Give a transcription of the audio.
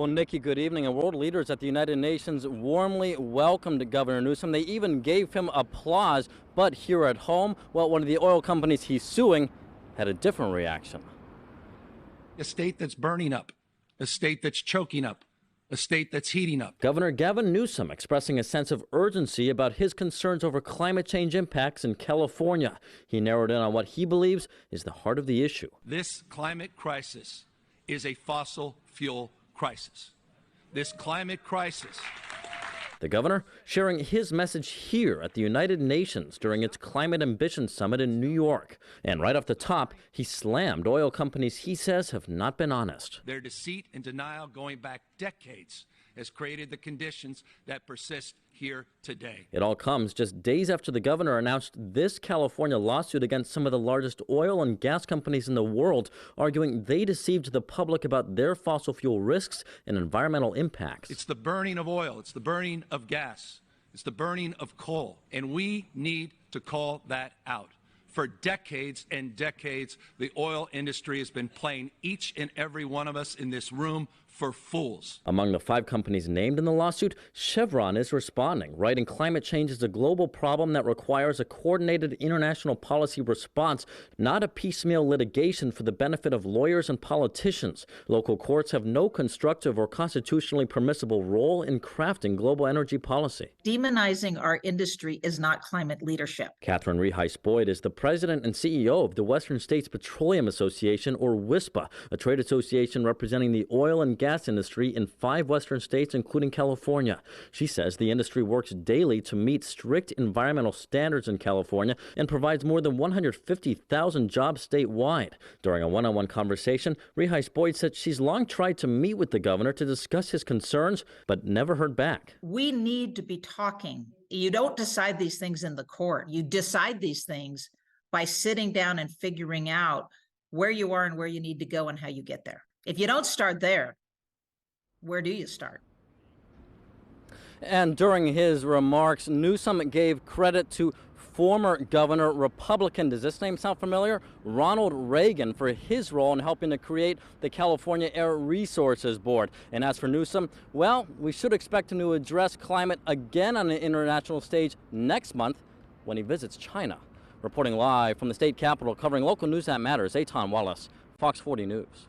Well, Nikki, good evening. And world leaders at the United Nations warmly welcomed Governor Newsom. They even gave him applause. But here at home, well, one of the oil companies he's suing had a different reaction. A state that's burning up, a state that's choking up, a state that's heating up. Governor Gavin Newsom expressing a sense of urgency about his concerns over climate change impacts in California. He narrowed in on what he believes is the heart of the issue. This climate crisis is a fossil fuel crisis. This climate crisis. The governor sharing his message here at the United Nations during its Climate Ambition Summit in New York. And right off the top, he slammed oil companies he says have not been honest. Their deceit and denial going back decades has created the conditions that persist here today. It all comes just days after the governor announced this California lawsuit against some of the largest oil and gas companies in the world, arguing they deceived the public about their fossil fuel risks and environmental impacts. It's the burning of oil, it's the burning of gas, it's the burning of coal, and we need to call that out. For decades and decades, the oil industry has been playing each and every one of us in this room for fools. Among the 5 companies named in the lawsuit, Chevron is responding, writing climate change is a global problem that requires a coordinated international policy response, not a piecemeal litigation for the benefit of lawyers and politicians. Local courts have no constructive or constitutionally permissible role in crafting global energy policy. Demonizing our industry is not climate leadership. Catherine Reheis-Boyd is the president and CEO of the Western States Petroleum Association, or WISPA, a trade association representing the oil and gas industry in 5 western states, including California. She says the industry works daily to meet strict environmental standards in California and provides more than 150,000 jobs statewide. During a one-on-one conversation, Reheis-Boyd said she's long tried to meet with the governor to discuss his concerns, but never heard back. We need to be talking. You don't decide these things in the court. You decide these things by sitting down and figuring out where you are and where you need to go and how you get there. If you don't start there, where do you start? And during his remarks, Newsom gave credit to former governor, Republican, does this name sound familiar? Ronald Reagan, for his role in helping to create the California Air Resources Board. And as for Newsom, well, we should expect him to address climate again on the international stage next month when he visits China. Reporting live from the state capitol, covering local news that matters, Eitan Wallace, Fox 40 News.